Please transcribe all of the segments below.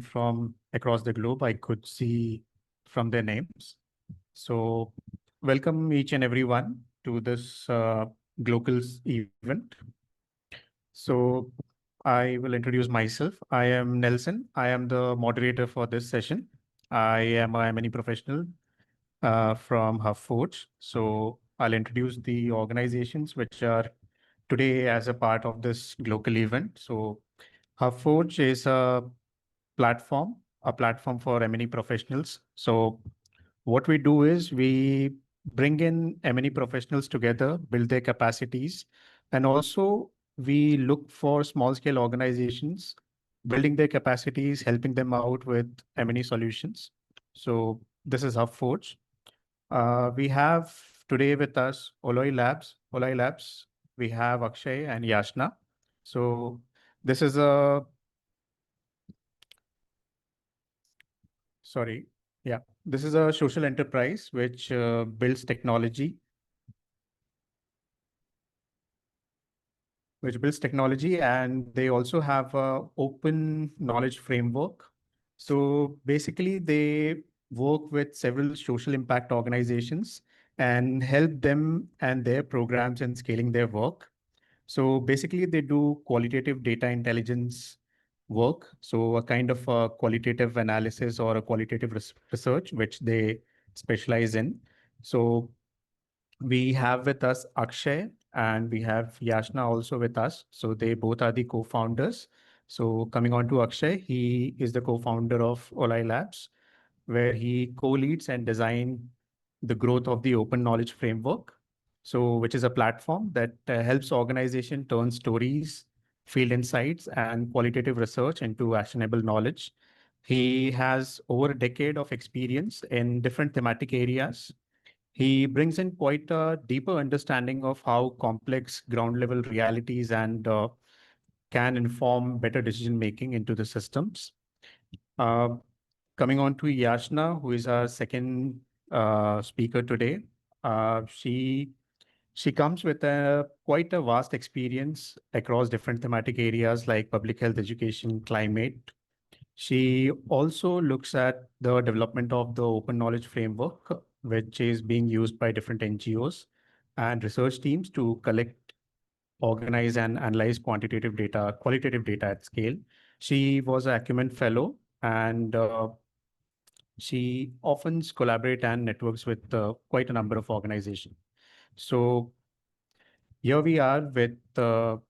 from across the globe, I could see from their names. So welcome each and everyone to this Glocal event. So I will introduce myself. I am Nelson. I am the moderator for this session. I am a M&E professional from HubForge. So I'll introduce the organizations which are today as a part of this Glocal event. So HubForge is a platform for M&E professionals. So what we do is we bring in M&E professionals together, build their capacities, and also we look for small scale organizations, building their capacities, helping them out with M&E solutions. So this is HubForge. We have today with us Oloi Labs. Oloi Labs, we have Akshay and Yashna. So this is a Sorry. Yeah. This is a social enterprise which builds technology, and they also have a open knowledge framework. So basically they work with several social impact organizations and help them and their programs in scaling their work. So basically, they do qualitative data intelligence work. So a kind of a qualitative analysis or a qualitative research, which they specialize in. So we have with us Akshay and we have Yashna also with us. So they both are the co-founders. So coming on to Akshay, he is the co-founder of Olai Labs, where he co-leads and design the growth of the open knowledge framework. So which is a platform that helps organization turn stories, field insights, and qualitative research into actionable knowledge. He has over a decade of experience in different thematic areas. He brings in quite a deeper understanding of how complex ground level realities and can inform better decision making into the systems. Uh, Coming on to Yashna, who is our second speaker today. She comes with quite a vast experience across different thematic areas like public health, education, climate. She also looks at the development of the open knowledge framework, which is being used by different NGOs and research teams to collect, organize, and analyze qualitative data at scale. She was an Acumen Fellow, and she often collaborates and networks with quite a number of organizations. So here we are with our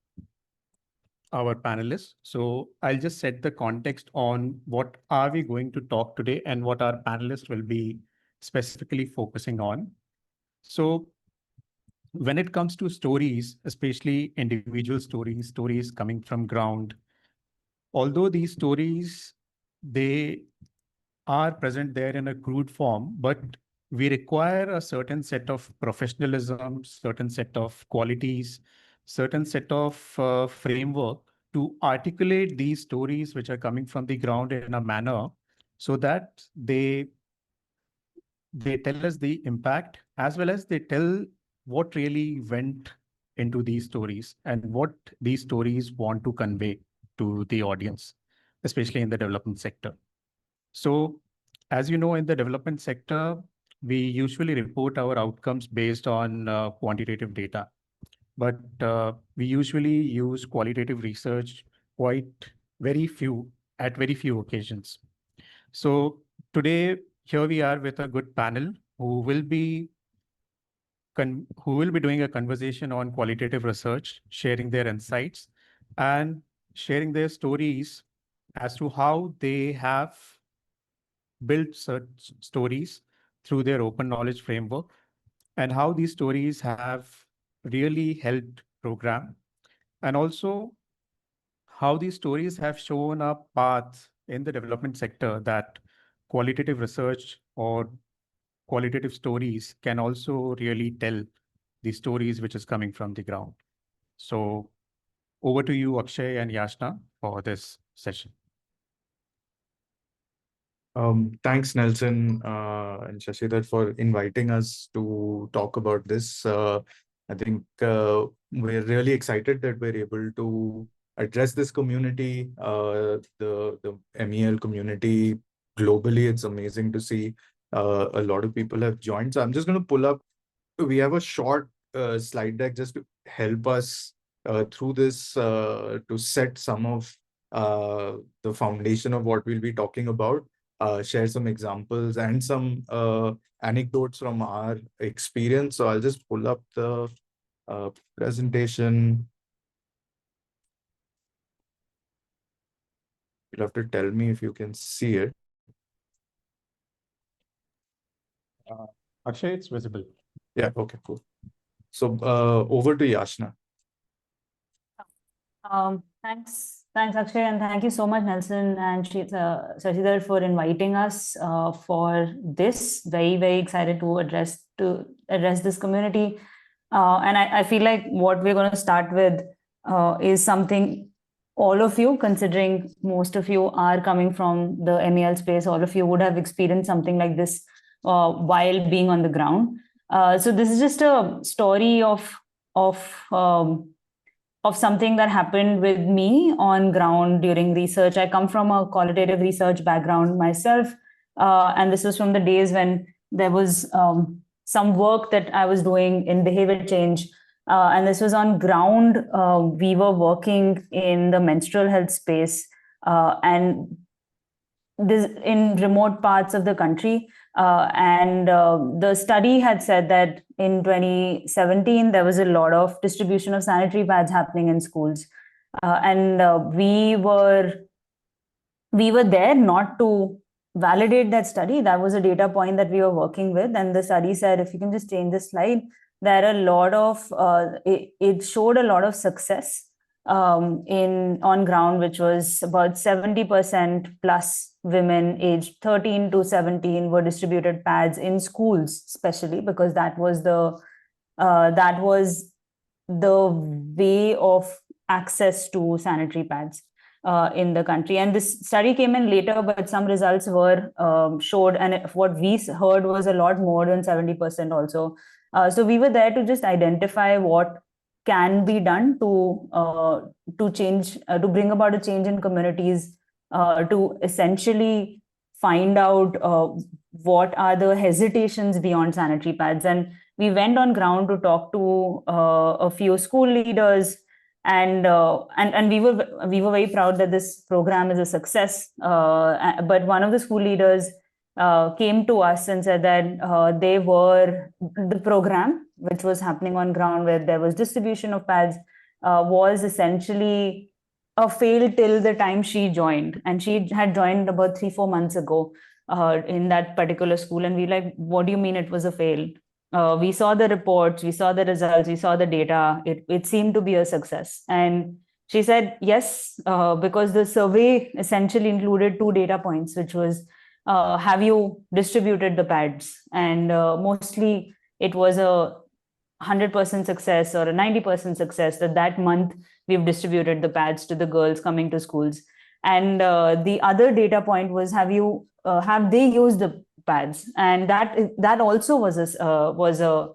panelists. So I'll just set the context on what are we going to talk today and what our panelists will be specifically focusing on. So when it comes to stories, especially individual stories coming from ground, although these stories, they are present there in a crude form, but we require a certain set of professionalism, certain set of qualities, certain set of framework to articulate these stories which are coming from the ground in a manner so that they tell us the impact as well as they tell what really went into these stories and what these stories want to convey to the audience, especially in the development sector. So, as you know, in the development sector, we usually report our outcomes based on quantitative data, but we usually use qualitative research quite very few occasions. So today, here we are with a good panel who will be doing a conversation on qualitative research, sharing their insights and sharing their stories as to how they have built such stories through their open knowledge framework and how these stories have really helped program, and also how these stories have shown a path in the development sector that qualitative research or qualitative stories can also really tell the stories which is coming from the ground. So over to you, Akshay and Yashna, for this session. Thanks, Nelson and Shashidhar, for inviting us to talk about this. I think we're really excited that we're able to address this community, the MEL community globally. It's amazing to see a lot of people have joined. So I'm just going to pull up. We have a short slide deck just to help us through this to set some of the foundation of what we'll be talking about, share some examples and some anecdotes from our experience. So I'll just pull up the presentation. You'll have to tell me if you can see it. Akshay, it's visible. Yeah, okay, cool. So over to Yashna. Thanks, Akshay, and thank you so much, Nelson and Shashidhar, for inviting us for this. Very, very excited to address this community. And I feel like what we're going to start with is something all of you, considering most of you are coming from the MEL space, all of you would have experienced something like this while being on the ground. So this is just a story of something that happened with me on ground during research. I come from a qualitative research background myself, and this was from the days when there was some work that I was doing in behavior change, and this was on ground. We were working in the menstrual health space, and this in remote parts of the country. And the study had said that in 2017, there was a lot of distribution of sanitary pads happening in schools. And we were there not to validate that study. That was a data point that we were working with. And the study said, if you can just change the slide, there are a lot of, it showed a lot of success on ground, which was about 70% plus women aged 13 to 17 were distributed pads in schools, especially because that was the way of access to sanitary pads in the country. And this study came in later, but some results were showed, and what we heard was a lot more than 70% also. So we were there to just identify what can be done to change, to bring about a change in communities, to essentially find out what are the hesitations beyond sanitary pads. And we went on ground to talk to a few school leaders, and we were very proud that this program is a success. But one of the school leaders came to us and said that the program which was happening on ground, where there was distribution of pads, was essentially a fail till the time she joined. And she had joined about 3-4 months ago in that particular school. And we like, what do you mean it was a fail? We saw the reports, we saw the results, we saw the data. It seemed to be a success. And she said, yes, because the survey essentially included 2 data points, which was, have you distributed the pads? And mostly it was a 100% success or a 90% success that month we've distributed the pads to the girls coming to schools. And the other data point was, have they used the pads? And that also was a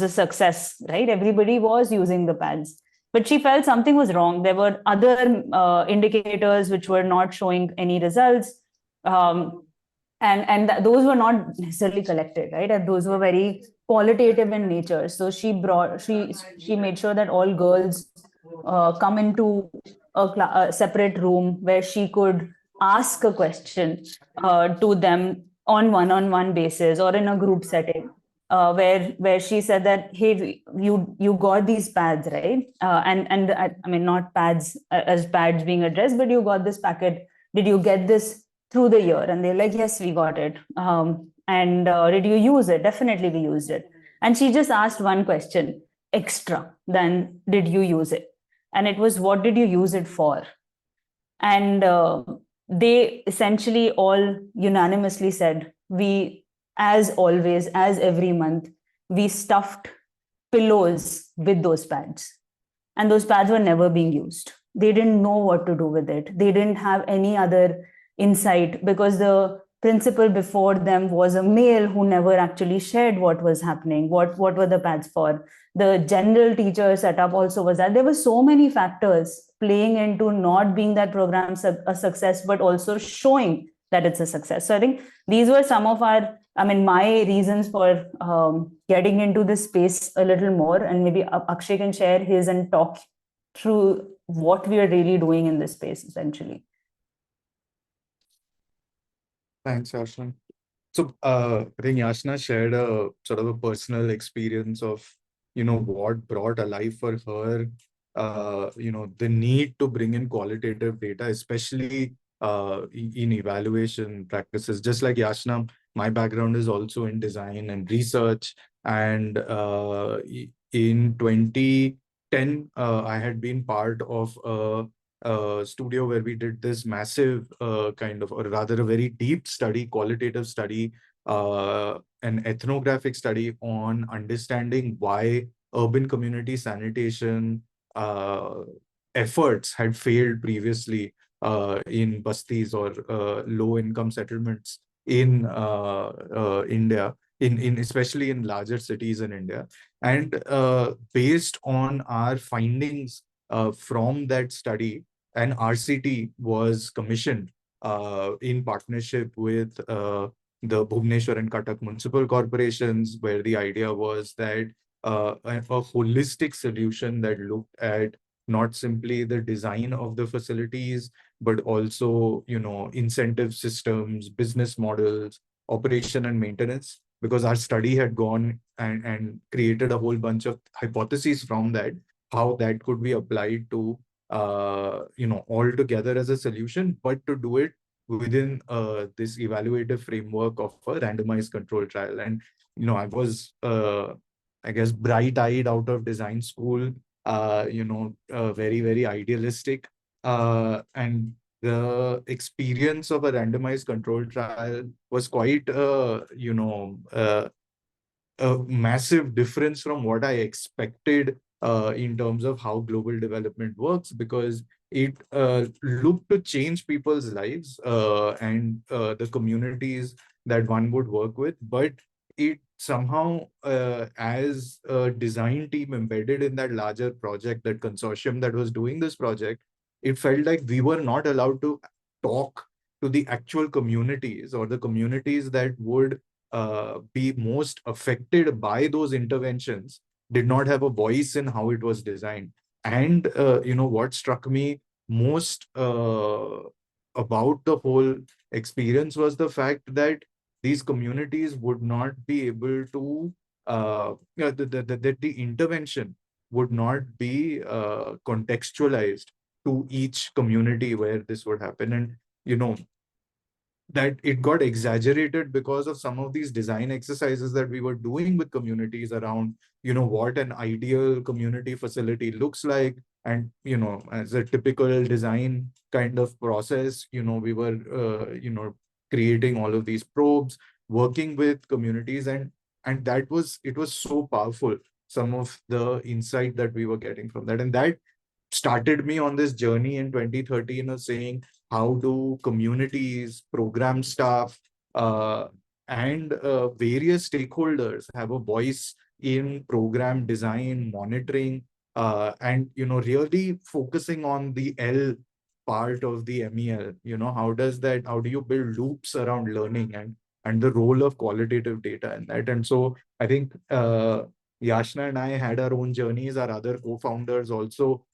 success, right? Everybody was using the pads, but she felt something was wrong. There were other indicators which were not showing any results. And those were not necessarily collected, right? And those were very qualitative in nature. So she made sure that all girls come into a separate room where she could ask a question to them on one-on-one basis or in a group setting, where she said that, hey, you got these pads, right? And I mean, not pads as pads being addressed, but you got this packet. Did you get this through the year? And they're like, yes, we got it. And did you use it? Definitely we used it. And she just asked one question extra than did you use it? And it was, what did you use it for? And they essentially all unanimously said, we, as always, as every month, we stuffed pillows with those pads. And those pads were never being used. They didn't know what to do with it. They didn't have any other insight, because the principal before them was a male who never actually shared what was happening, what were the pads for. The general teacher setup also was that there were so many factors playing into not being that program a success, but also showing that it's a success. So I think these were some of my reasons for getting into this space a little more, and maybe Akshay can share his and talk through what we are really doing in this space essentially. Thanks, Yashna. So I think Yashna shared a sort of a personal experience of, what brought alive for her, the need to bring in qualitative data, especially in evaluation practices. Just like Yashna, my background is also in design and research. And in 2010, I had been part of a studio where we did this massive kind of, or rather a very deep study, qualitative study, an ethnographic study on understanding why urban community sanitation efforts had failed previously in bastis or low-income settlements in India, in especially in larger cities in India. And based on our findings from that study, an RCT was commissioned in partnership with the Bhubaneswar and Cuttack municipal corporations, where the idea was that a holistic solution that looked at not simply the design of the facilities, but also, incentive systems, business models, operation and maintenance, because our study had gone and created a whole bunch of hypotheses from that, how that could be applied to all together as a solution, but to do it within this evaluative framework of a randomized control trial. And, I was, I guess, bright-eyed out of design school, very, very idealistic. And the experience of a randomized control trial was quite, a massive difference from what I expected in terms of how global development works, because it looked to change people's lives and the communities that one would work with. But it somehow, as a design team embedded in that larger project, that consortium that was doing this project, it felt like we were not allowed to talk to the actual communities, or the communities that would be most affected by those interventions did not have a voice in how it was designed. And what struck me most about the whole experience was the fact that these communities would not be able to that the intervention would not be contextualized to each community where this would happen. And that it got exaggerated because of some of these design exercises that we were doing with communities around, what an ideal community facility looks like. And, as a typical design kind of process, we were, creating all of these probes, working with communities. And it was so powerful, some of the insight that we were getting from that. And that started me on this journey in 2013 of saying, how do communities, program staff, and various stakeholders have a voice in program design, monitoring, and really focusing on the L part of the MEL. How do you build loops around learning and the role of qualitative data in that? And so I think Yashna and I had our own journeys. Our other co-founders also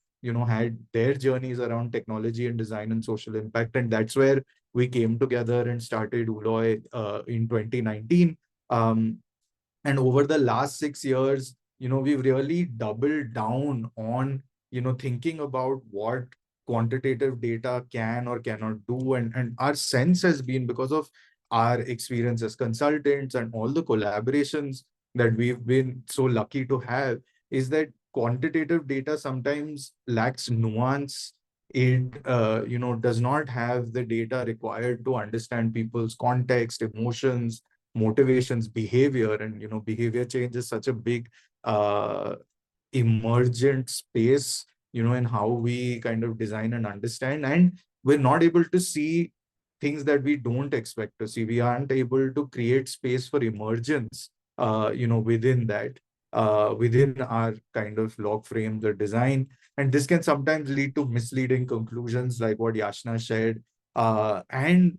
had their journeys around technology and design and social impact. And that's where we came together and started Uloy in 2019. And over the last 6 years, we've really doubled down on, thinking about what quantitative data can or cannot do. And our sense has been, because of our experience as consultants and all the collaborations that we've been so lucky to have, is that quantitative data sometimes lacks nuance. It does not have the data required to understand people's context, emotions, motivations, behavior. And behavior change is such a big emergent space, in how we kind of design and understand. And we're not able to see things that we don't expect to see. We aren't able to create space for emergence, within that, within our kind of log frames or design. And this can sometimes lead to misleading conclusions like what Yashna shared. And,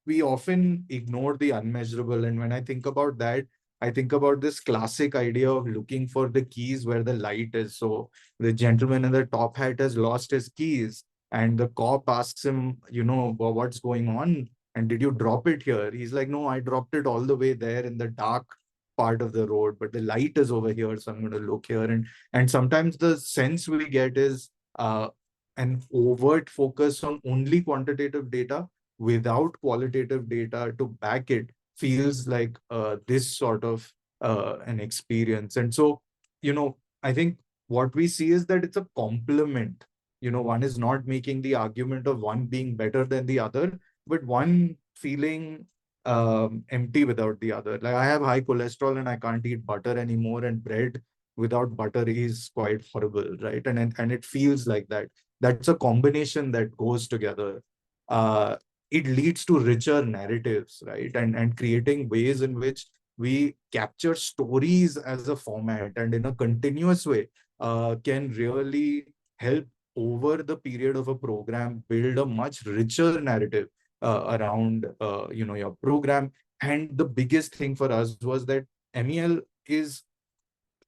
we often ignore the unmeasurable. And when I think about that, I think about this classic idea of looking for the keys where the light is. So the gentleman in the top hat has lost his keys, and the cop asks him, what's going on? And did you drop it here? He's like, no, I dropped it all the way there in the dark part of the road, but the light is over here, so I'm going to look here. And sometimes the sense we get is an overt focus on only quantitative data without qualitative data to back it feels like this sort of an experience. And so, I think what we see is that it's a complement. One is not making the argument of one being better than the other, but one feeling empty without the other. Like I have high cholesterol and I can't eat butter anymore, and bread without butter is quite horrible, right? And it feels like that. That's a combination that goes together. It leads to richer narratives, right? And creating ways in which we capture stories as a format and in a continuous way can really help over the period of a program build a much richer narrative around your program. And the biggest thing for us was that MEL is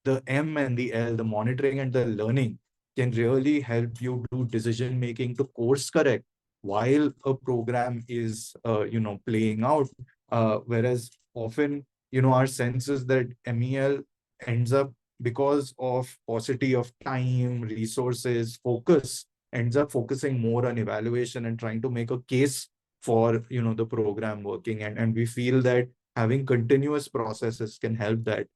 the M and the L, the monitoring and the learning, can really help you do decision making to course correct while a program is playing out. Whereas often our sense is that MEL ends up, because of paucity of time, resources, focus, ends up focusing more on evaluation and trying to make a case for the program working. And we feel that having continuous processes can help that.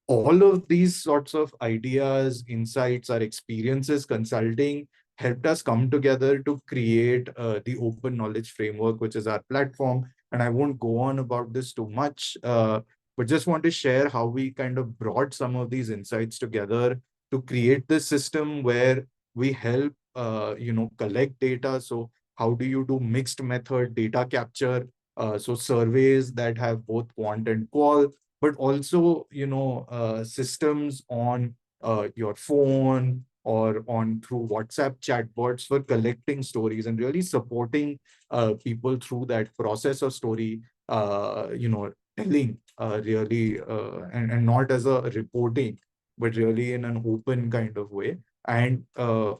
All of these sorts of ideas, insights, our experiences consulting helped us come together to create the open knowledge framework, which is our platform. And I won't go on about this too much, but just want to share how we kind of brought some of these insights together to create this system where we help, collect data. So how do you do mixed method data capture? So surveys that have both quant and qual, but also, systems on your phone or on through WhatsApp chatbots for collecting stories and really supporting people through that process of story, telling really, and not as a reporting, but really in an open kind of way, and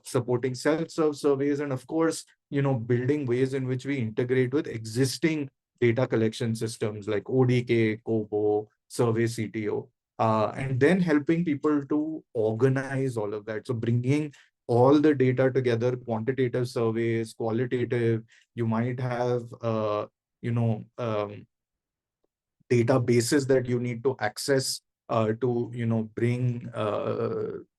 supporting self-serve surveys. And of course, building ways in which we integrate with existing data collection systems like ODK, Kobo, Survey CTO, and then helping people to organize all of that. So bringing all the data together, quantitative surveys, qualitative, you might have, databases that you need to access to bring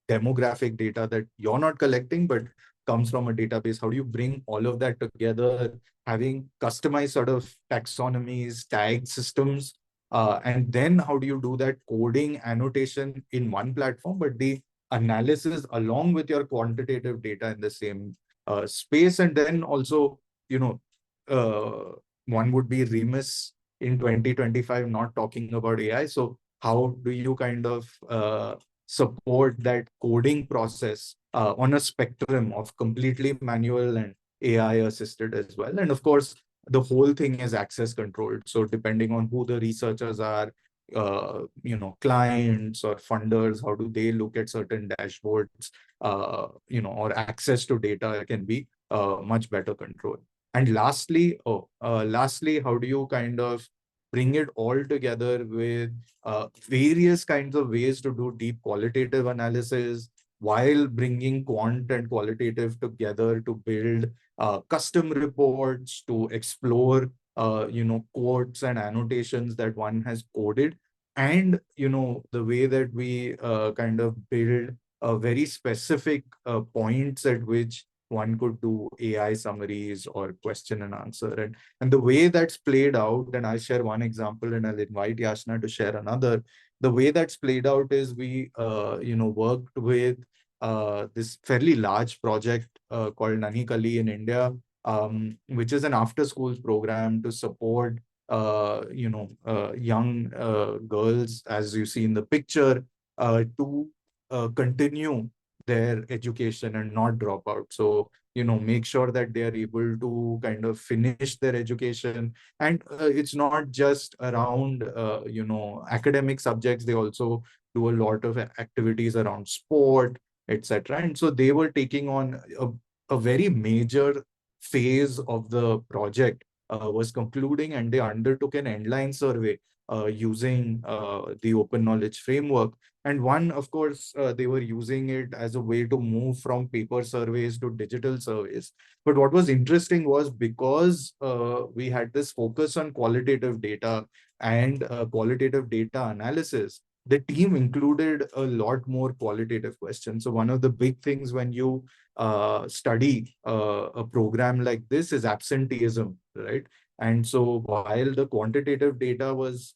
demographic data that you're not collecting but comes from a database. How do you bring all of that together, having customized sort of taxonomies, tag systems, and then how do you do that coding annotation in one platform, but the analysis along with your quantitative data in the same space. And then also, one would be remiss in 2025 not talking about AI. So how do you kind of support that coding process on a spectrum of completely manual and AI assisted as well? And of course, the whole thing is access controlled. So depending on who the researchers are, clients or funders, how do they look at certain dashboards, or access to data can be much better controlled. And lastly, how do you kind of bring it all together with various kinds of ways to do deep qualitative analysis while bringing quant and qualitative together to build custom reports, to explore, quotes and annotations that one has coded. And, the way that we kind of build very specific points at which one could do AI summaries or question and answer. And the way that's played out, and I'll share one example and I'll invite Yashna to share another. The way that's played out is we, worked with this fairly large project called Nanikali in India, which is an after-schools program to support young girls, as you see in the picture, to continue their education and not drop out. So, make sure that they are able to kind of finish their education. And it's not just around, academic subjects. They also do a lot of activities around sport, etc. And so they were taking on a very major phase of the project was concluding, and they undertook an endline survey using the open knowledge framework. And one, of course, they were using it as a way to move from paper surveys to digital surveys. But what was interesting was, because we had this focus on qualitative data and qualitative data analysis, the team included a lot more qualitative questions. So one of the big things when you study a program like this is absenteeism, right? And so while the quantitative data was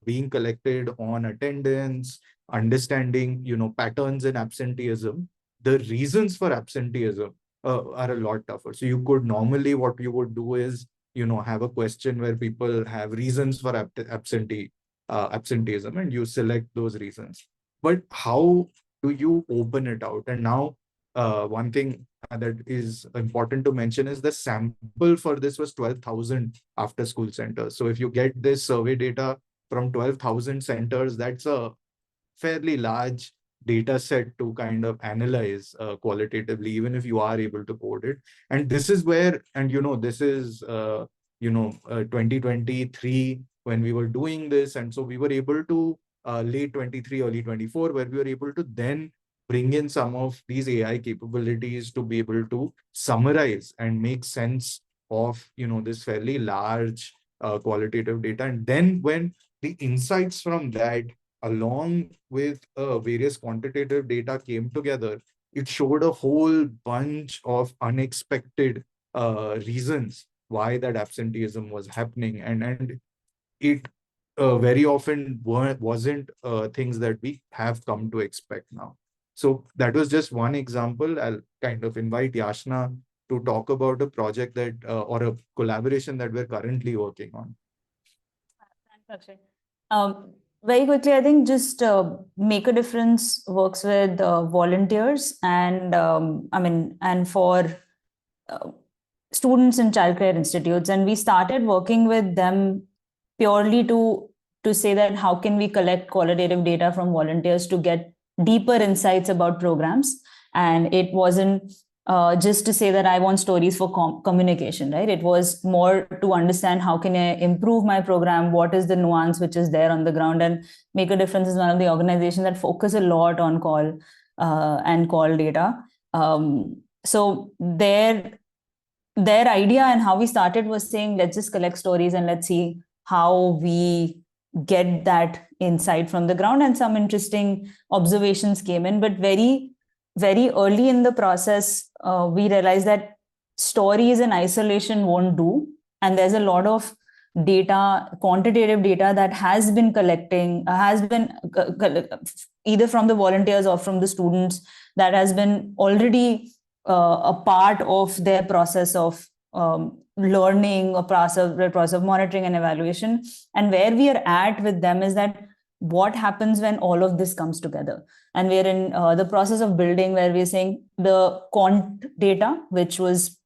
being collected on attendance, understanding, patterns in absenteeism, the reasons for absenteeism are a lot tougher. So you could normally, what you would do is, have a question where people have reasons for absenteeism, and you select those reasons. But how do you open it out? And now, one thing that is important to mention is the sample for this was 12,000 after school centers. So if you get this survey data from 12,000 centers, that's a fairly large data set to kind of analyze qualitatively, even if you are able to code it. And this is where, and this is 2023 when we were doing this. And so we were able to late 23, early 24, where we were able to then bring in some of these AI capabilities to be able to summarize and make sense of this fairly large qualitative data. And then when the insights from that, along with various quantitative data, came together, it showed a whole bunch of unexpected reasons why that absenteeism was happening. And it very often wasn't things that we have come to expect now. So that was just one example. I'll kind of invite Yashna to talk about a project that or a collaboration that we're currently working on. Thanks, Akshay. Very quickly, I think just Make a Difference works with volunteers and and for students in childcare institutes. And we started working with them purely to say that how can we collect qualitative data from volunteers to get deeper insights about programs. And it wasn't just to say that I want stories for communication, right? It was more to understand how can I improve my program, what is the nuance which is there on the ground. And Make a Difference is one of the organizations that focus a lot on call and call data. So their idea and how we started was saying, let's just collect stories and let's see how we get that insight from the ground. And some interesting observations came in, but very, very early in the process, we realized that stories in isolation won't do. And there's a lot of data, quantitative data that has been either from the volunteers or from the students, that has been already a part of their process of learning, a process of monitoring and evaluation. And where we are at with them is that what happens when all of this comes together. And we're in the process of building, where we're saying the quant data, which is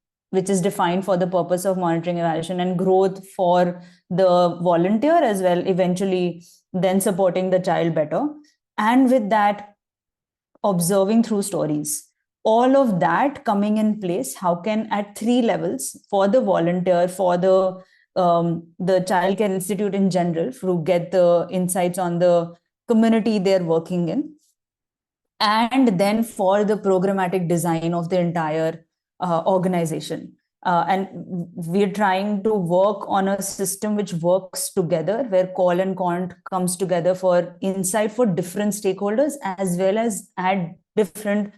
defined for the purpose of monitoring, evaluation, and growth for the volunteer as well, eventually then supporting the child better. And with that, observing through stories. All of that coming in place, how can at 3 levels, for the volunteer, for the childcare institute in general, to get the insights on the community they're working in, and then for the programmatic design of the entire organization. And we're trying to work on a system which works together, where call and quant comes together for insight for different stakeholders, as well as at different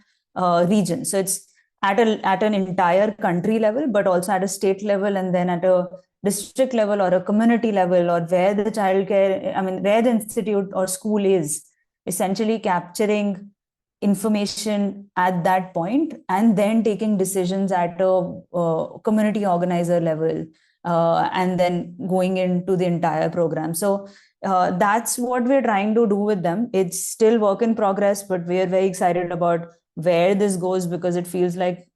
regions. So it's at an entire country level, but also at a state level, and then at a district level or a community level, or where the childcare, where the institute or school is, essentially capturing information at that point and then taking decisions at a community organizer level, and then going into the entire program. So that's what we're trying to do with them. It's still work in progress, but we're very excited about where this goes, because it feels like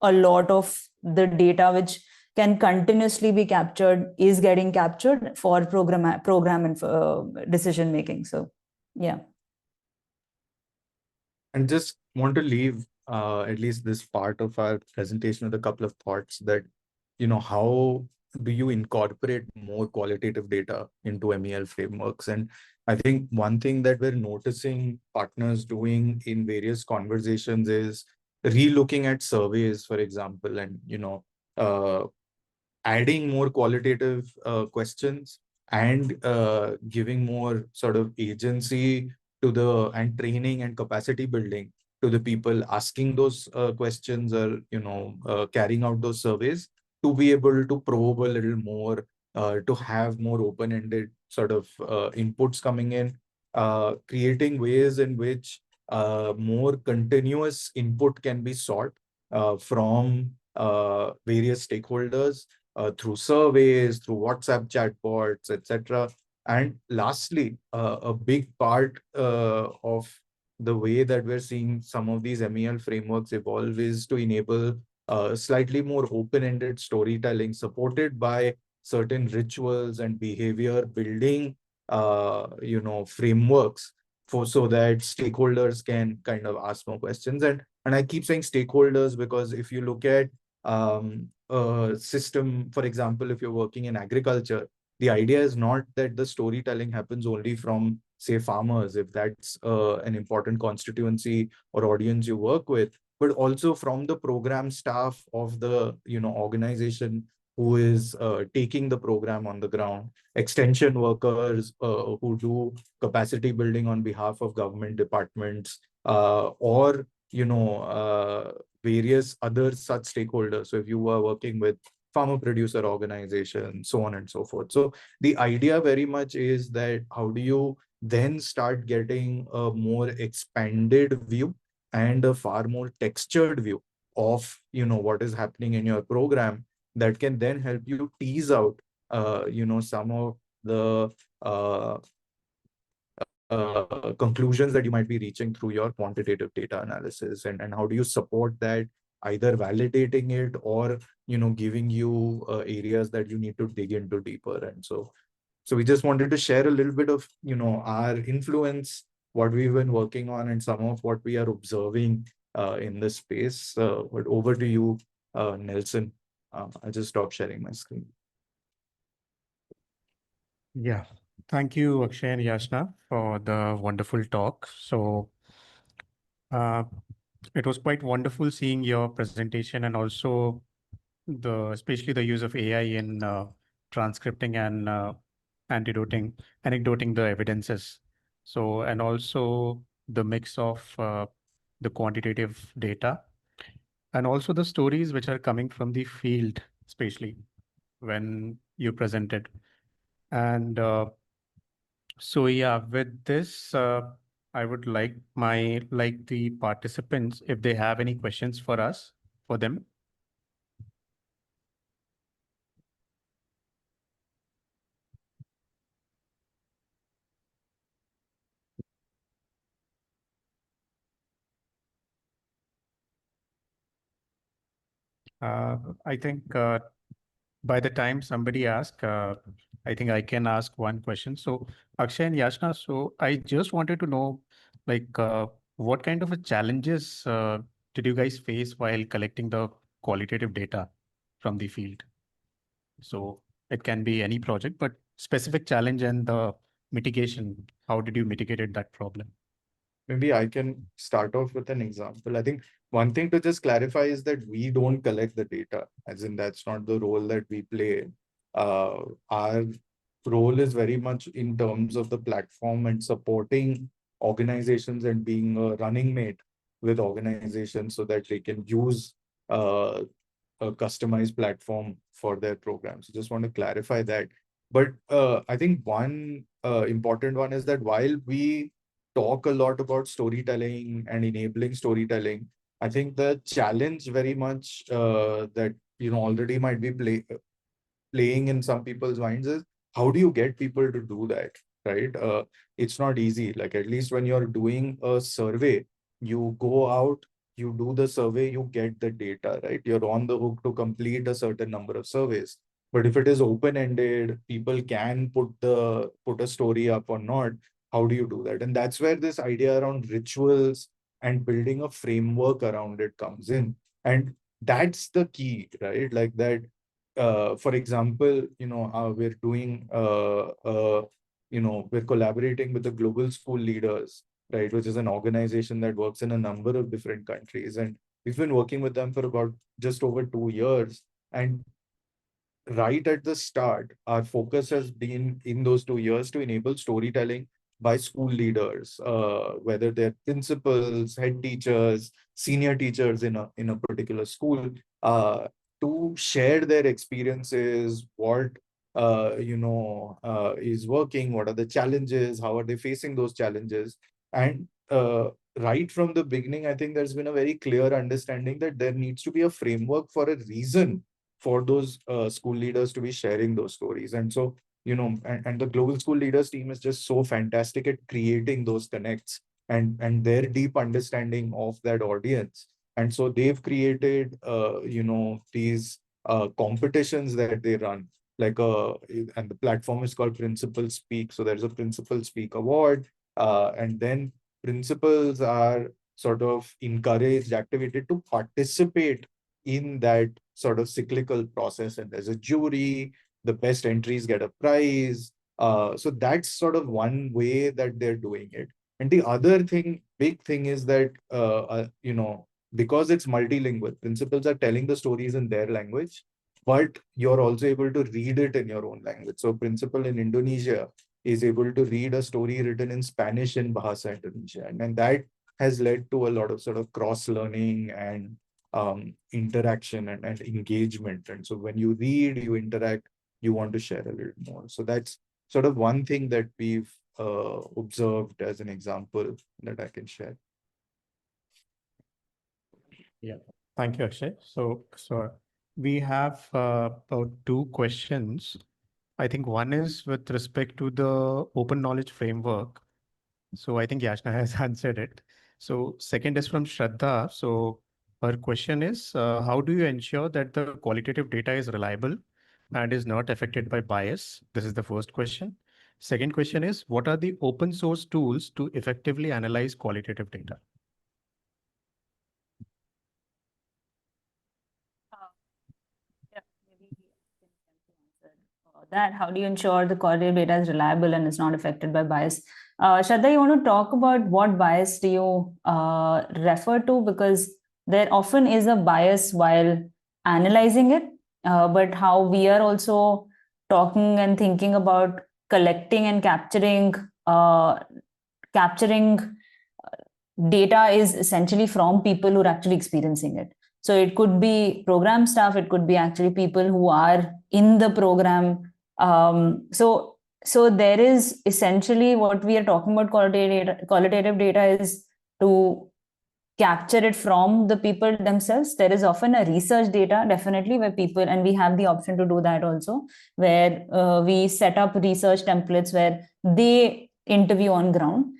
a lot of the data which can continuously be captured is getting captured for program and decision making. So yeah. And just want to leave at least this part of our presentation with a couple of thoughts that, how do you incorporate more qualitative data into MEL frameworks? And I think one thing that we're noticing partners doing in various conversations is re-looking at surveys, for example, and, adding more qualitative questions and giving more sort of agency to and training and capacity building to the people asking those questions, or carrying out those surveys, to be able to probe a little more, to have more open-ended sort of inputs coming in, creating ways in which more continuous input can be sought from various stakeholders, through surveys, through WhatsApp chatbots, etc. And lastly, a big part of the way that we're seeing some of these MEL frameworks evolve is to enable slightly more open-ended storytelling supported by certain rituals and behavior building, frameworks so that stakeholders can kind of ask more questions. And I keep saying stakeholders because if you look at system, for example, if you're working in agriculture, the idea is not that the storytelling happens only from, say, farmers, if that's an important constituency or audience you work with, but also from the program staff of the organization who is taking the program on the ground, extension workers who do capacity building on behalf of government departments, or various other such stakeholders. So if you are working with farmer producer organizations, so on and so forth. So the idea very much is that how do you then start getting a more expanded view and a far more textured view of what is happening in your program, that can then help you tease out some of the conclusions that you might be reaching through your quantitative data analysis, and how do you support that, either validating it or giving you areas that you need to dig into deeper. And so we just wanted to share a little bit of our influence, what we've been working on, and some of what we are observing in this space. But over to you, Nelson. I'll just stop sharing my screen. Yeah. Thank you, Akshay and Yashna, for the wonderful talk. So it was quite wonderful seeing your presentation, and also especially the use of AI in transcripting and anecdoting the evidences. So, and also the mix of the quantitative data, and also the stories which are coming from the field, especially when you presented. And so yeah, with this, I would like the participants, if they have any questions for us, for them. I think by the time somebody asks, I think I can ask one question. So Akshay and Yashna, so I just wanted to know, like, what kind of a challenges did you guys face while collecting the qualitative data from the field? So it can be any project, but specific challenge and the mitigation, how did you mitigate that problem? Maybe I can start off with an example. I think one thing to just clarify is that we don't collect the data, as in that's not the role that we play. Our role is very much in terms of the platform and supporting organizations and being a running mate with organizations so that they can use a customized platform for their programs. So just want to clarify that. But I think one important one is that while we talk a lot about storytelling and enabling storytelling. I think the challenge very much that already might be playing in some people's minds is, how do you get people to do that, right? It's not easy. Like, at least when you're doing a survey, you go out, you do the survey, you get the data, right? You're on the hook to complete a certain number of surveys. But if it is open-ended, people can put a story up or not. How do you do that? And that's where this idea around rituals and building a framework around it comes in. And that's the key, right? Like that, for example, we're doing, we're collaborating with the Global School Leaders, right, which is an organization that works in a number of different countries. And we've been working with them for about just over 2 years. And right at the start, our focus has been in those 2 years to enable storytelling by school leaders, whether they're principals, head teachers, senior teachers in a particular school, to share their experiences, what is working, what are the challenges, how are they facing those challenges. And right from the beginning, I think there's been a very clear understanding that there needs to be a framework for a reason for those school leaders to be sharing those stories. And so, and the Global School Leaders team is just so fantastic at creating those connects and their deep understanding of that audience. And so they've created, these competitions that they run, like, and the platform is called Principal Speak. So there's a Principal Speak award, and then principals are sort of encouraged, activated to participate in that sort of cyclical process. And there's a jury, the best entries get a prize. So that's sort of one way that they're doing it. And the other big thing is that, because it's multilingual, principals are telling the stories in their language, but you're also able to read it in your own language. So principal in Indonesia is able to read a story written in Spanish in Bahasa Indonesia. And that has led to a lot of sort of cross-learning and interaction and engagement. And so when you read, you interact, you want to share a little more. So that's sort of one thing that we've observed as an example that I can share. Yeah, thank you, Akshay. So we have about 2 questions. I think one is with respect to the open knowledge framework. So I think Yashna has answered it. So second is from Shraddha. So her question is, how do you ensure that the qualitative data is reliable and is not affected by bias? This is the first question. Second question is, what are the open source tools to effectively analyze qualitative data? That, how do you ensure the qualitative data is reliable and is not affected by bias? Shraddha, you want to talk about what bias do you refer to? Because there often is a bias while analyzing it, but how we are also talking and thinking about collecting and capturing data is essentially from people who are actually experiencing it. So it could be program staff, it could be actually people who are in the program. So there is essentially what we are talking about qualitative data is to capture it from the people themselves. There is often a research data, definitely, where people, and we have the option to do that also, where we set up research templates where they interview on ground.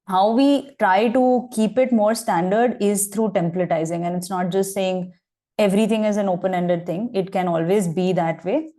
How we try to keep it more standard is through templatizing, and it's not just saying everything is an open-ended thing. It can always be that way,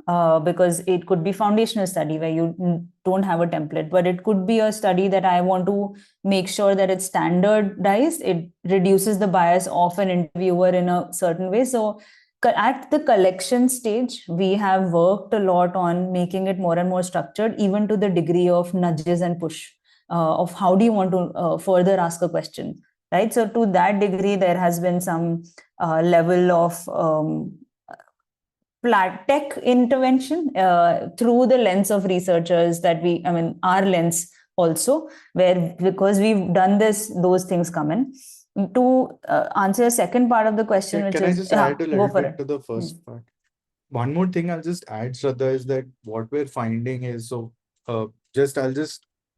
because it could be foundational study where you don't have a template, but it could be a study that I want to make sure that it's standardized. It reduces the bias of an interviewer in a certain way. So at the collection stage, we have worked a lot on making it more and more structured, even to the degree of nudges and push, of how do you want to further ask a question, right? So to that degree, there has been some level of flat tech intervention through the lens of researchers our lens also, where because we've done this, those things come in. To answer your second part of the question, which Can is, I just add a little bit it. to the first part? One more thing I'll just add, Shraddha, is that what we're finding is, I'll just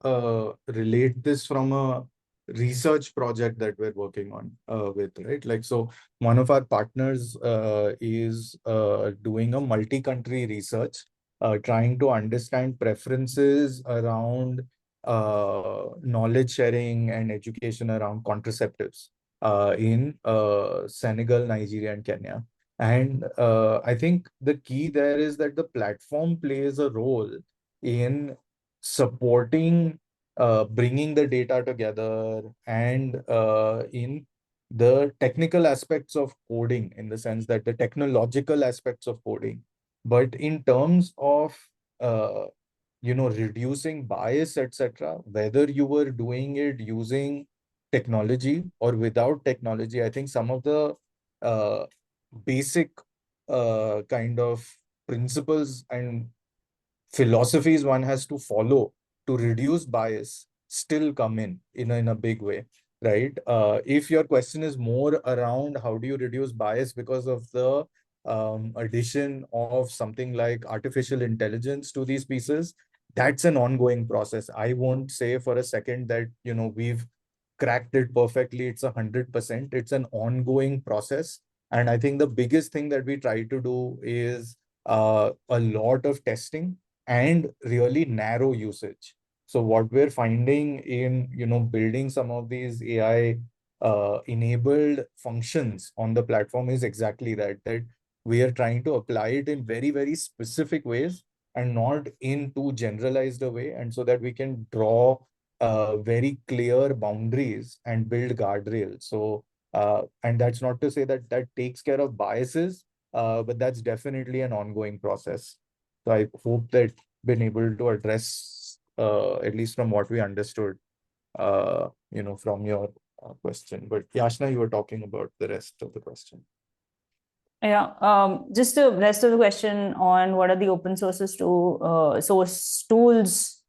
relate this from a research project that we're working on with, right? Like, so one of our partners is doing a multi-country research, trying to understand preferences around knowledge sharing and education around contraceptives in Senegal, Nigeria, and Kenya. And I think the key there is that the platform plays a role in supporting bringing the data together and in the technical aspects of coding, in the sense that the technological aspects of coding. But in terms of reducing bias, etc., whether you were doing it using technology or without technology, I think some of the basic kind of principles and philosophies one has to follow to reduce bias still come in a big way, right? If your question is more around how do you reduce bias because of the addition of something like artificial intelligence to these pieces, that's an ongoing process. I won't say for a second that we've cracked it perfectly. It's 100%. It's an ongoing process. And I think the biggest thing that we try to do is a lot of testing and really narrow usage. So what we're finding in building some of these AI enabled functions on the platform is exactly that we are trying to apply it in very, very specific ways and not in too generalized a way, and so that we can draw very clear boundaries and build guardrails. So and that's not to say that that takes care of biases, but that's definitely an ongoing process. So I hope that been able to address, at least from what we understood, from your question. But Yashna, you were talking about the rest of the question. Yeah, just the rest of the question on what are the open sources to source tools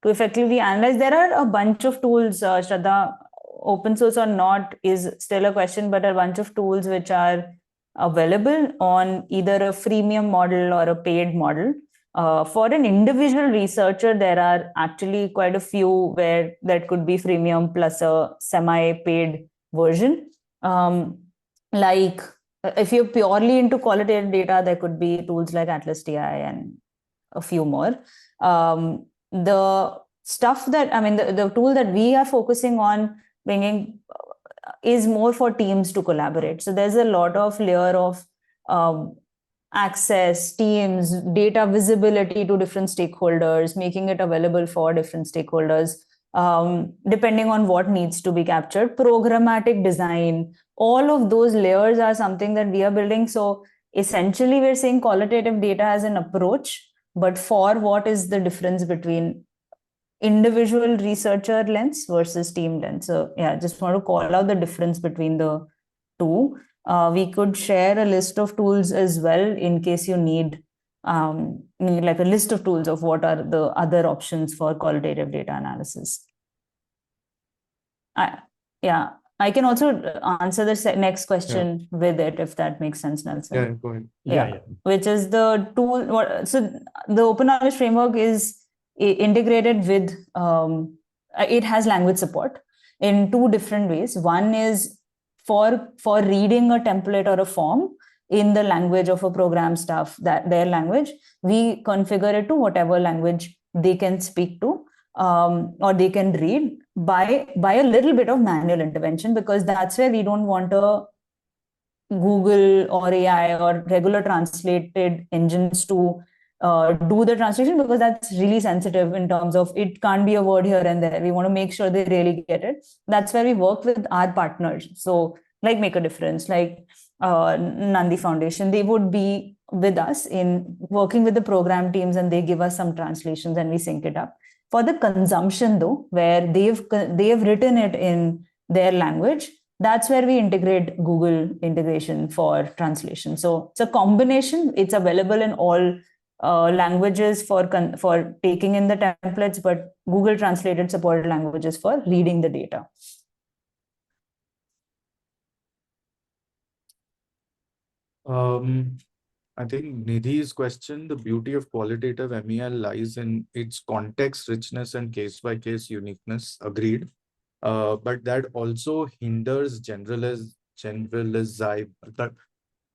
to effectively analyze. There are a bunch of tools, Shraddha, open source or not is still a question, but a bunch of tools which are available on either a freemium model or a paid model. For an individual researcher, there are actually quite a few where that could be freemium plus a semi-paid version. Like if you're purely into qualitative data, there could be tools like Atlas TI and a few more. The stuff that, the tool that we are focusing on bringing is more for teams to collaborate. So there's a lot of layer of access, teams, data visibility to different stakeholders, making it available for different stakeholders, depending on what needs to be captured, programmatic design, all of those layers are something that we are building. So essentially, we're saying qualitative data as an approach, but for what is the difference between individual researcher lens versus team lens? So yeah, just want to call out the difference between the two. We could share a list of tools as well in case you need like a list of tools of what are the other options for qualitative data analysis. I can also answer the next question with it, if that makes sense, Nelson. Yeah, go ahead. Yeah. Which is the tool. So the open knowledge framework is integrated with, it has language support in two different ways. One is for reading a template or a form in the language of a program staff, that their language, we configure it to whatever language they can speak to, or they can read by a little bit of manual intervention, because that's where we don't want a Google or AI or regular translated engines to do the translation, because that's really sensitive in terms of it can't be a word here and there. We want to make sure they really get it. That's where we work with our partners. So like Make a Difference, like Nandi Foundation, they would be with us in working with the program teams, and they give us some translations and we sync it up. For the consumption though, where they've written it in their language, that's where we integrate Google integration for translation. So it's a combination. It's available in all languages for taking in the templates, but Google translated supported languages for reading the data. I think Nidhi's question, the beauty of qualitative MEL lies in its context, richness, and case-by-case uniqueness. Agreed. But that also hinders generalize.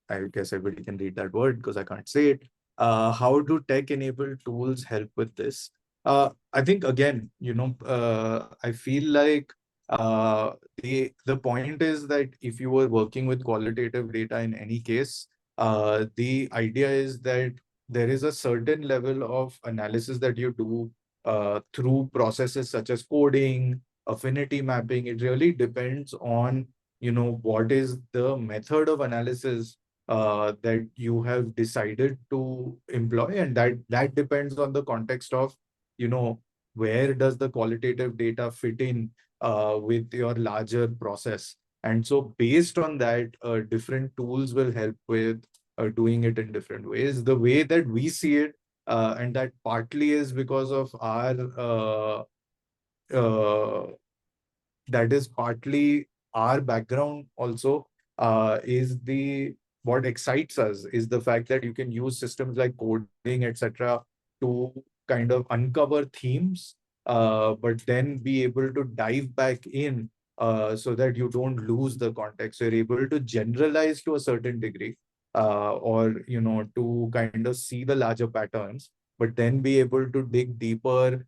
I guess everybody can read that word because I can't say it. How do tech-enabled tools help with this? I think again, I feel like the point is that if you were working with qualitative data in any case, the idea is that there is a certain level of analysis that you do through processes such as coding, affinity mapping. It really depends on what is the method of analysis that you have decided to employ, and that depends on the context of where does the qualitative data fit in with your larger process. And so based on that, different tools will help with doing it in different ways. The way that we see it, and that partly is because of that is partly our background also, is what excites us is the fact that you can use systems like coding, etc., to kind of uncover themes, but then be able to dive back in so that you don't lose the context. So you're able to generalize to a certain degree, or to kind of see the larger patterns, but then be able to dig deeper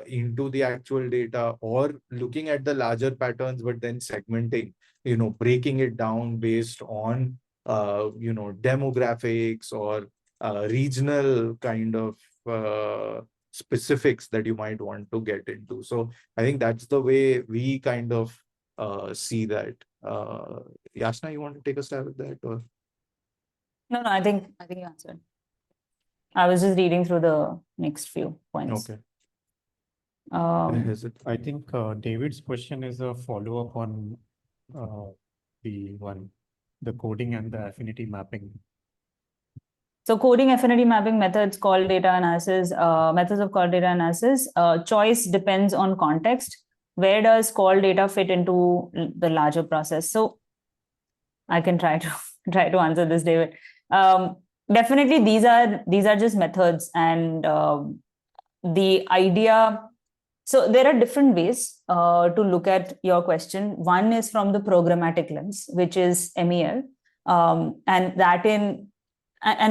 into the actual data, or looking at the larger patterns, but then segmenting, breaking it down based on, demographics or regional kind of specifics that you might want to get into. So I think that's the way we kind of see that. Yashna, you want to take a stab at that? Or? No, I think you answered. I was just reading through the next few points. Okay. I think David's question is a follow-up on the coding and the affinity mapping. So coding, affinity mapping, methods, call data analysis, methods of call data analysis. Choice depends on context. Where does call data fit into the larger process? So I can try to answer this, David. Definitely, these are just methods, and the idea. So there are different ways to look at your question. One is from the programmatic lens, which is MEL, and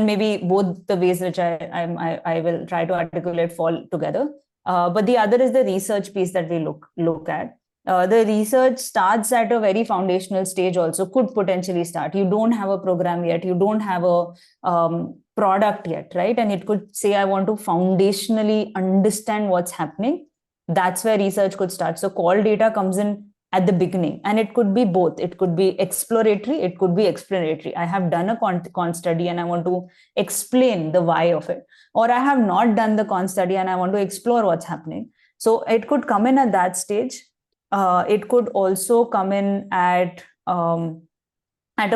maybe both the ways which I will try to articulate fall together. But the other is the research piece that we look at. The research starts at a very foundational stage also, could potentially start. You don't have a program yet, you don't have a product yet, right? And it could say, I want to foundationally understand what's happening. That's where research could start. So call data comes in at the beginning, and it could be both. It could be exploratory, it could be explanatory. I have done a con study and I want to explain the why of it, or I have not done the con study and I want to explore what's happening. So it could come in at that stage. It could also come in at a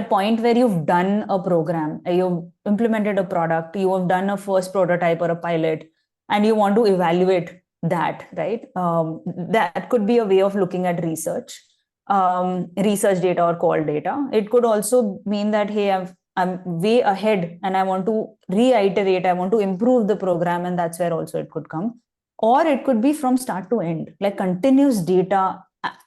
point where you've done a program, you've implemented a product, you have done a first prototype or a pilot, and you want to evaluate that, right? That could be a way of looking at research data or call data. It could also mean that, hey, I'm way ahead and I want to reiterate, I want to improve the program, and that's where also it could come. Or it could be from start to end, like continuous data,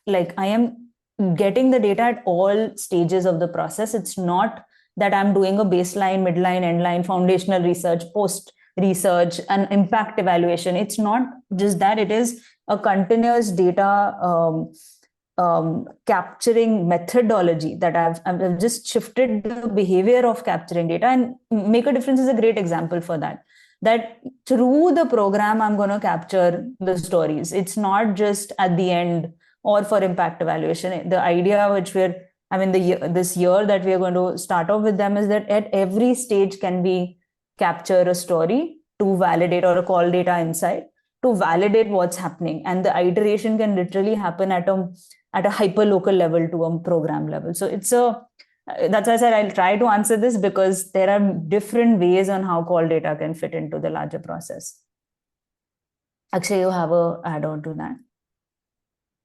like I am getting the data at all stages of the process. It's not that I'm doing a baseline, midline, endline, foundational research, post research, and impact evaluation. It's not just that. It is a continuous data capturing methodology that I've just shifted the behavior of capturing data. And Make a Difference is a great example for that. That through the program, I'm going to capture the stories. It's not just at the end or for impact evaluation. The idea which this year that we are going to start off with them is that at every stage can we capture a story to validate, or a call data insight to validate what's happening. And the iteration can literally happen at a hyper local level to a program level. So that's why I said I'll try to answer this, because there are different ways on how call data can fit into the larger process. Akshay, you have a add-on to that?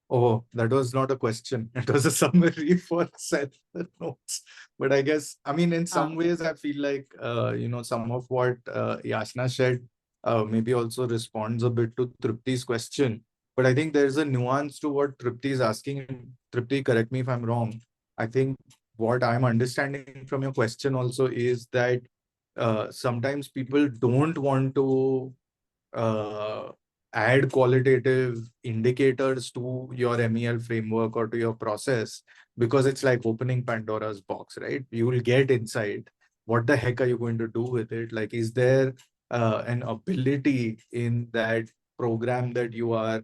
Oh, that was not a question. It was a summary for set notes. But I guess, I mean, in some ways, I feel like, some of what Yashna said maybe also responds a bit to Tripti's question. But I think there's a nuance to what Tripti is asking. Tripti, correct me if I'm wrong. I think what I'm understanding from your question also is that sometimes people don't want to uh, add qualitative indicators to your MEL framework or to your process because it's like opening Pandora's box, right? You will get inside. What the heck are you going to do with it? Like, is there an ability in that program that you are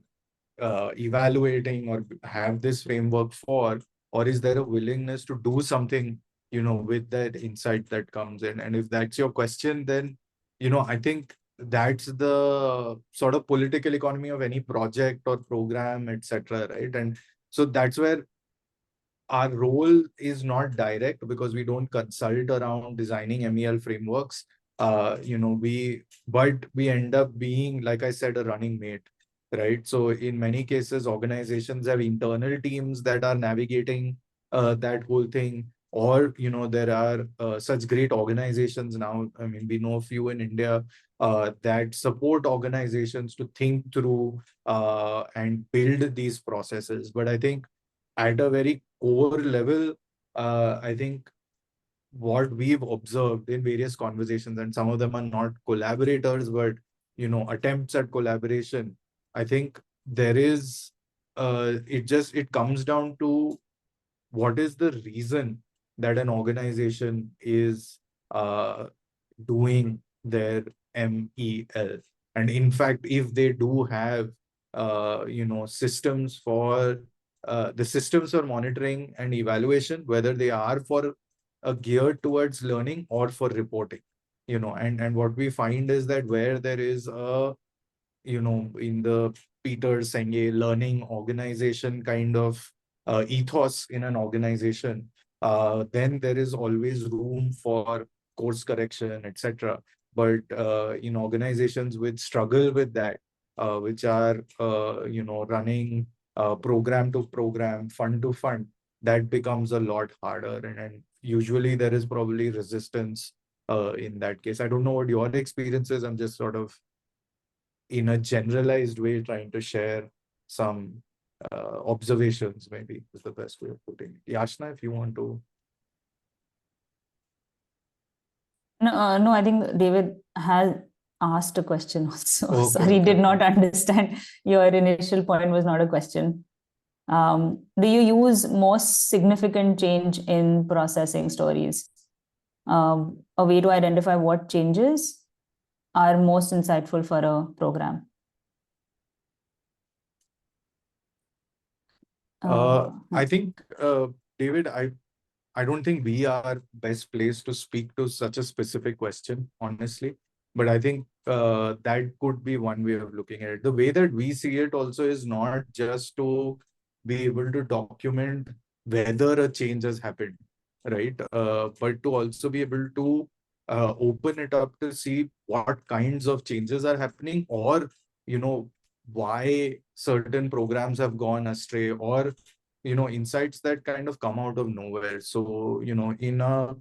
evaluating or have this framework for, or is there a willingness to do something, with that insight that comes in? And if that's your question, then, I think that's the sort of political economy of any project or program, etc., right? And so that's where our role is not direct because we don't consult around designing MEL frameworks. But we end up being, like I said, a running mate, right? So in many cases, organizations have internal teams that are navigating that whole thing. Or, there are such great organizations now. I mean, we know a few in India that support organizations to think through and build these processes. But I think at a very core level, I think what we've observed in various conversations, and some of them are not collaborators, but attempts at collaboration. I think there is, it comes down to what is the reason that an organization is doing their MEL. And in fact, if they do have, systems for the systems for monitoring and evaluation, whether they are for geared towards learning or for reporting, and what we find is that where there is a, in the Peter Senge learning organization kind of ethos in an organization, then there is always room for course correction, etc. But in organizations which struggle with that, which are running program to program, fund to fund, that becomes a lot harder, and usually there is probably resistance in that case. I don't know what your experience is. I'm just sort of in a generalized way trying to share some observations, maybe is the best way of putting it. Yashna, if you want to. No, I think David has asked a question also. Okay, Sorry, okay, did okay. not understand. Your initial point was not a question. Do you use most significant change in processing stories? A way to identify what changes are most insightful for a program? I think, David, I don't think we are best placed to speak to such a specific question, honestly. But I think that could be one way of looking at it. The way that we see it also is not just to be able to document whether a change has happened, right? But to also be able to open it up to see what kinds of changes are happening, or, why certain programs have gone astray, or insights that kind of come out of nowhere. So in a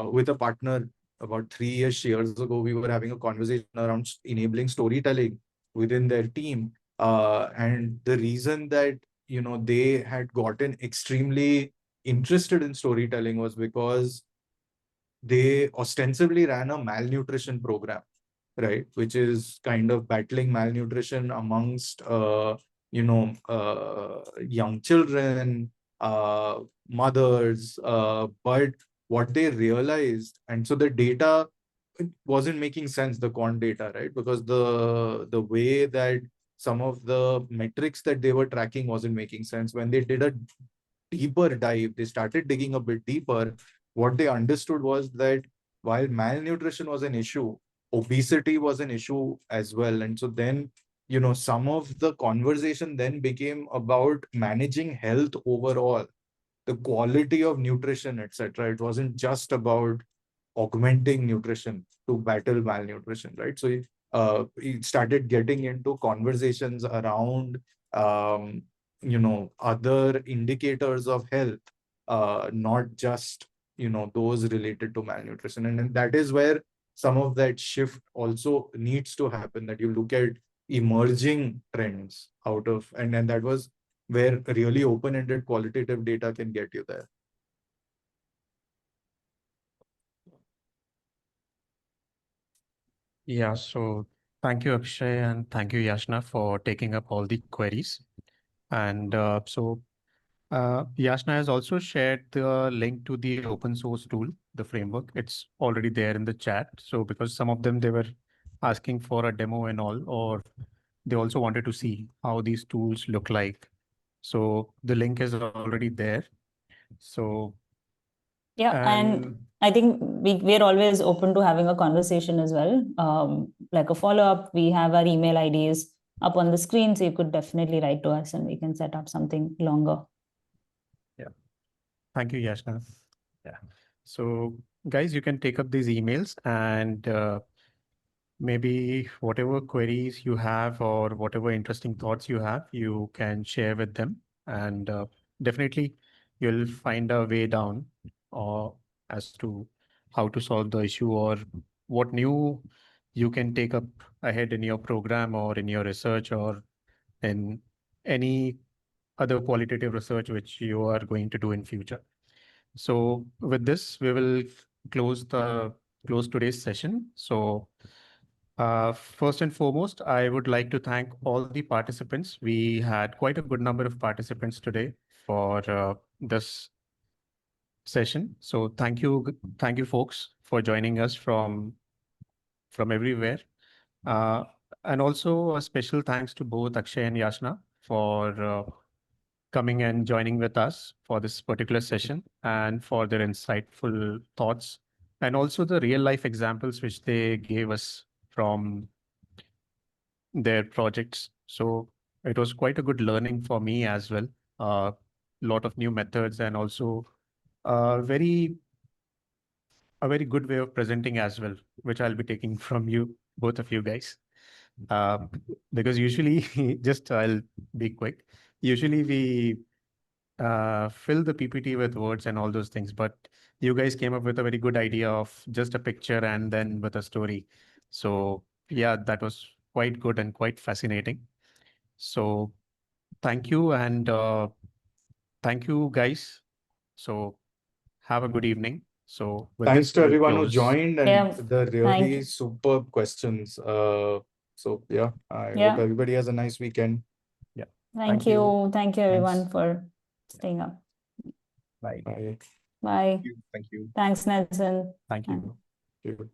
with a partner about 3 years ago, we were having a conversation around enabling storytelling within their team, and the reason that they had gotten extremely interested in storytelling was because they ostensibly ran a malnutrition program, right? Which is kind of battling malnutrition amongst, young children, mothers. But what they realized, and so the data wasn't making sense, the quant data, right? Because the way that some of the metrics that they were tracking wasn't making sense. When they did a deeper dive, they started digging a bit deeper. What they understood was that while malnutrition was an issue, obesity was an issue as well. And so then, some of the conversation then became about managing health overall, the quality of nutrition, etc. It wasn't just about augmenting nutrition to battle malnutrition, right? So it started getting into conversations around other indicators of health, not just, those related to malnutrition. And that is where some of that shift also needs to happen, that you look at emerging trends out of, and that was where really open-ended qualitative data can get you there. Yeah, so thank you, Akshay, and thank you, Yashna, for taking up all the queries. And Yashna has also shared the link to the open source tool, the framework. It's already there in the chat. So because some of them, they were asking for a demo and all, or they also wanted to see how these tools look like. So the link is already there. So yeah, and I think we're always open to having a conversation as well. Like a follow-up, we have our email IDs up on the screen, so you could definitely write to us and we can set up something longer. Yeah. Thank you, Yashna. Yeah. So guys, you can take up these emails and maybe whatever queries you have or whatever interesting thoughts you have, you can share with them. And definitely you'll find a way down or as to how to solve the issue or what new you can take up ahead in your program or in your research or in any other qualitative research which you are going to do in future. So with this, we will close today's session. So first and foremost, I would like to thank all the participants. We had quite a good number of participants today for this session. So thank you, folks, for joining us from everywhere. Uh, and also a special thanks to both Akshay and Yashna for coming and joining with us for this particular session and for their insightful thoughts and also the real life examples which they gave us from their projects. So it was quite a good learning for me as well. A lot of new methods and also a very good way of presenting as well, which I'll be taking from you, both of you guys. Uh, because usually, just I'll be quick. Usually we fill the PPT with words and all those things, but you guys came up with a very good idea of just a picture and then with a story. So yeah, that was quite good and quite fascinating. So thank you and thank you guys. So have a good evening. So with Thanks this, to we'll everyone who close. joined and Yeah, the really superb questions. So yeah, I hope everybody has a nice weekend. Yeah. Thank you. Thank you everyone Thanks. for staying up. Bye. Bye. Bye. Thank you. Thanks, Nelson. Thank you. Thank you.